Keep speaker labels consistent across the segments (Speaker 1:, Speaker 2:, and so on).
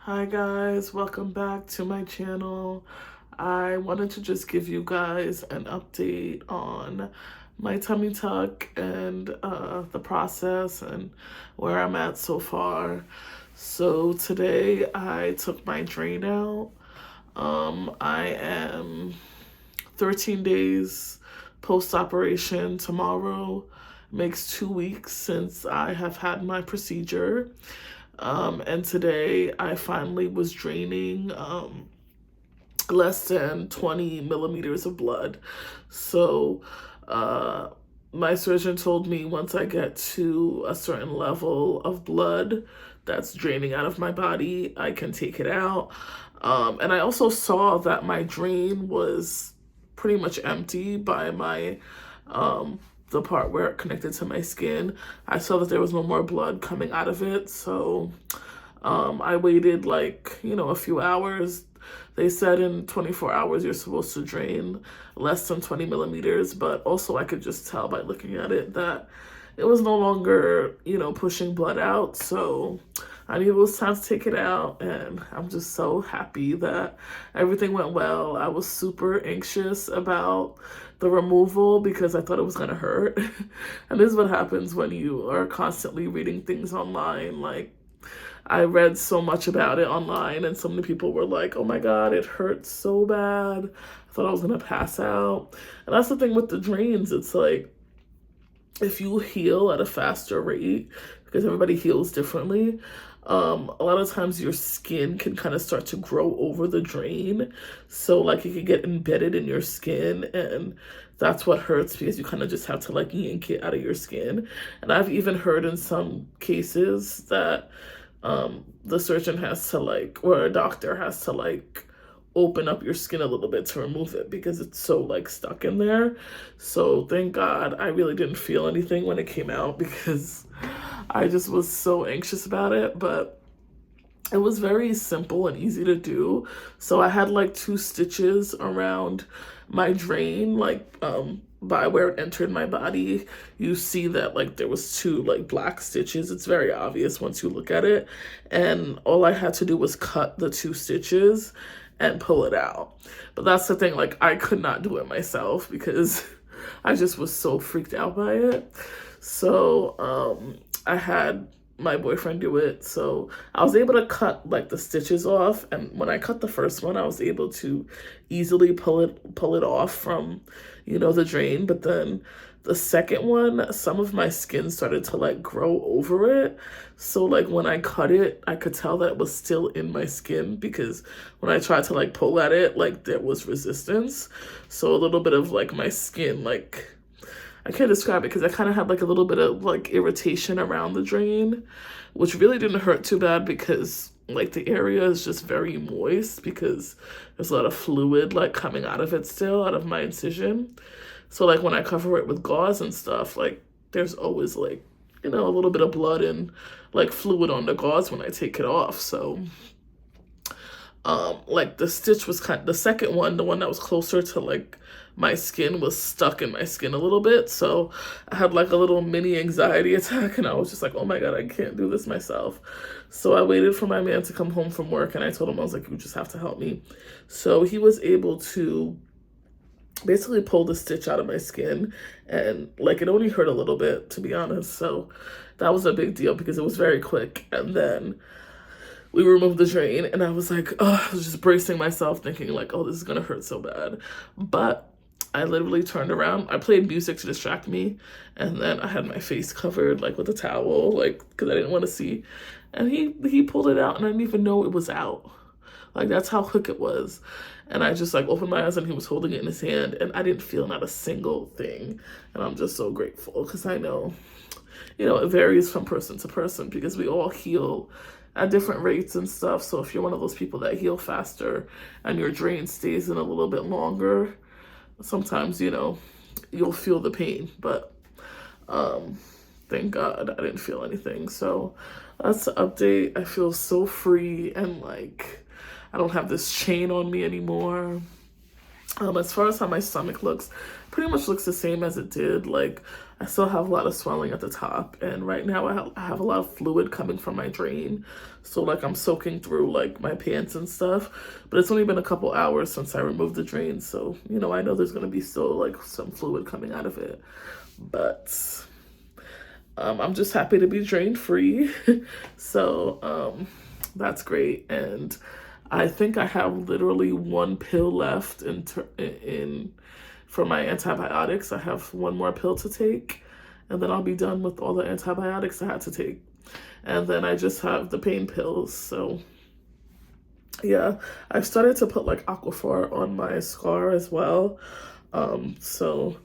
Speaker 1: Hi guys, welcome back to my channel. I wanted to just give you guys an update on my tummy tuck and the process and where I'm at so far. So today I took my drain out. I am 13 days post-operation. Tomorrow makes 2 weeks since I have had my procedure. And today I finally was draining less than 20 millimeters of blood. So my surgeon told me once I get to a certain level of blood that's draining out of my body, I can take it out. And I also saw that my drain was pretty much empty by my the part where it connected to my skin. I saw that there was no more blood coming out of it, so I waited a few hours. They said in 24 hours you're supposed to drain less than 20 millimeters, but also I could just tell by looking at it that it was no longer, pushing blood out. So I knew it was time to take it out, and I'm just so happy that everything went well. I was super anxious about the removal because I thought it was gonna hurt. And this is what happens when you are constantly reading things online. Like, I read so much about it online, and so many people were like, oh my God, it hurts so bad. I thought I was gonna pass out. And that's the thing with the drains. It's like, if you heal at a faster rate, because everybody heals differently, a lot of times your skin can kind of start to grow over the drain. So like it can get embedded in your skin, and that's what hurts because you kind of just have to like yank it out of your skin. And I've even heard in some cases that the surgeon has to or a doctor has to open up your skin a little bit to remove it because it's so stuck in there. So thank God I really didn't feel anything when it came out because I just was so anxious about it. But it was very simple and easy to do. So I had 2 stitches around my drain, by where it entered my body. You see that there was 2 black stitches. It's very obvious once you look at it. And all I had to do was cut the 2 stitches and pull it out. But that's the thing, I could not do it myself because I just was so freaked out by it. So I had my boyfriend do it. So I was able to cut the stitches off, and when I cut the first one, I was able to easily pull it off from the drain. But then the second one, some of my skin started to grow over it. So when I cut it, I could tell that it was still in my skin because when I tried to pull at it, there was resistance. So a little bit of my skin, I can't describe it because I kind of had a little bit of irritation around the drain, which really didn't hurt too bad because the area is just very moist because there's a lot of fluid coming out of it still, out of my incision. So when I cover it with gauze and stuff, there's always a little bit of blood and fluid on the gauze when I take it off. So the stitch was the second one, the one that was closer to my skin, was stuck in my skin a little bit. So I had a little mini anxiety attack, and I was just oh my God, I can't do this myself. So I waited for my man to come home from work, and I told him, I was you just have to help me. So he was able to basically pull the stitch out of my skin, and it only hurt a little bit, to be honest. So that was a big deal because it was very quick. And then we removed the drain, and I was I was just bracing myself thinking oh, this is gonna hurt so bad. But I literally turned around, I played music to distract me, and then I had my face covered with a towel, because I didn't want to see. And he pulled it out, and I didn't even know it was out. That's how quick it was. And I just opened my eyes, and he was holding it in his hand, and I didn't feel not a single thing. And I'm just so grateful because I know, it varies from person to person because we all heal at different rates and stuff. So if you're one of those people that heal faster and your drain stays in a little bit longer, sometimes, you'll feel the pain. But thank God I didn't feel anything. So that's the update. I feel so free, and I don't have this chain on me anymore. As far as how my stomach looks, pretty much looks the same as it did. Like, I still have a lot of swelling at the top, and right now I have a lot of fluid coming from my drain. So like I'm soaking through like my pants and stuff, but it's only been a couple hours since I removed the drain. So, you know, I know there's gonna be still like some fluid coming out of it, but I'm just happy to be drain free. So that's great. And I think I have literally one pill left in for my antibiotics. I have one more pill to take, and then I'll be done with all the antibiotics I had to take. And then I just have the pain pills. So yeah, I've started to put like Aquaphor on my scar as well. So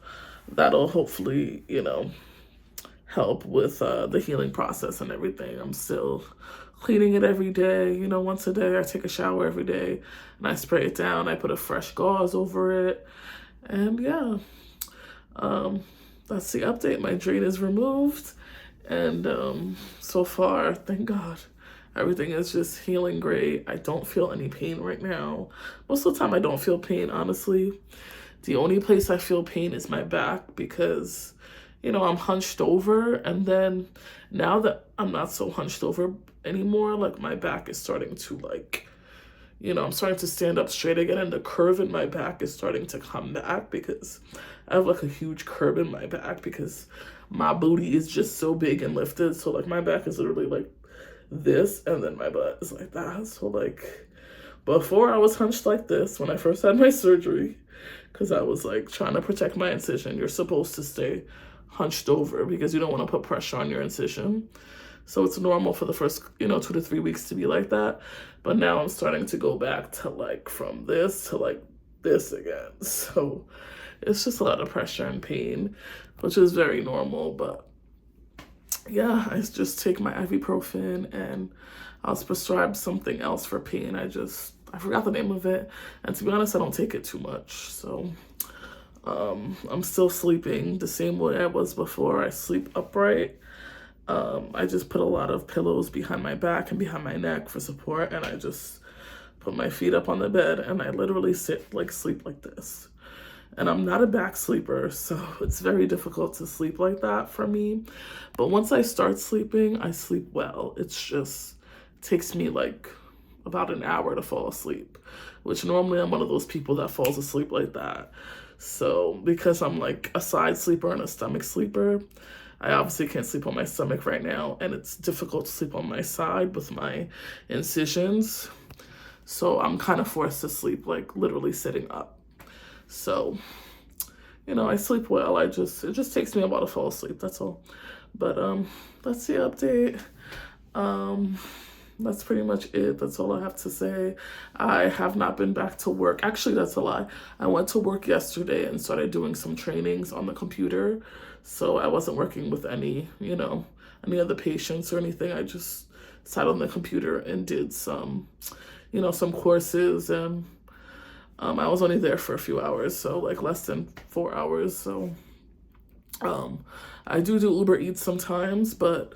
Speaker 1: that'll hopefully, you know, help with the healing process and everything. I'm still cleaning it every day. You know, once a day I take a shower every day and I spray it down. I put a fresh gauze over it. And yeah, that's the update. My drain is removed. And so far, thank God, everything is just healing great. I don't feel any pain right now. Most of the time I don't feel pain, honestly. The only place I feel pain is my back because, you know, I'm hunched over, and then now that I'm not so hunched over anymore, like my back is starting to like, you know, I'm starting to stand up straight again, and the curve in my back is starting to come back because I have like a huge curve in my back because my booty is just so big and lifted. So like my back is literally like this, and then my butt is like that. So like before I was hunched like this when I first had my surgery, because I was like trying to protect my incision. You're supposed to stay hunched over because you don't want to put pressure on your incision. So it's normal for the first, you know, 2 to 3 weeks to be like that. But now I'm starting to go back to like from this to like this again. So it's just a lot of pressure and pain, which is very normal. But yeah, I just take my ibuprofen, and I was prescribed something else for pain. I forgot the name of it. And to be honest, I don't take it too much. So I'm still sleeping the same way I was before. I sleep upright. I just put a lot of pillows behind my back and behind my neck for support, and I just put my feet up on the bed, and I literally sleep like this. And I'm not a back sleeper, so it's very difficult to sleep like that for me. But once I start sleeping, I sleep well. It's just takes me like about an hour to fall asleep, which normally I'm one of those people that falls asleep like that. So because I'm like a side sleeper and a stomach sleeper, I obviously can't sleep on my stomach right now, and it's difficult to sleep on my side with my incisions. So I'm kind of forced to sleep like literally sitting up. So, you know, I sleep well. It just takes me a while to fall asleep, that's all. But that's the update. That's pretty much it. That's all I have to say. I have not been back to work. Actually, that's a lie. I went to work yesterday and started doing some trainings on the computer. So I wasn't working with any, you know, any of the patients or anything. I just sat on the computer and did some, you know, some courses, and I was only there for a few hours, so like less than 4 hours. So I do Uber Eats sometimes, but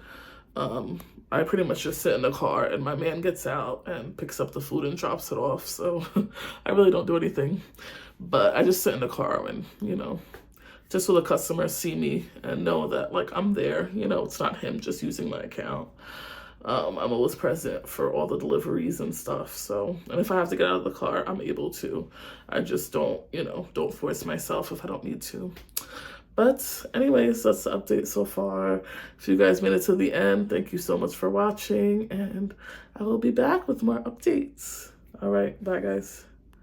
Speaker 1: I pretty much just sit in the car, and my man gets out and picks up the food and drops it off. So I really don't do anything, but I just sit in the car, and, you know, just so the customers see me and know that like I'm there. You know, it's not him just using my account. I'm always present for all the deliveries and stuff. So, and if I have to get out of the car, I'm able to. I just don't, you know, don't force myself if I don't need to. But anyways, that's the update so far. If you guys made it to the end, thank you so much for watching, and I will be back with more updates. All right, bye guys.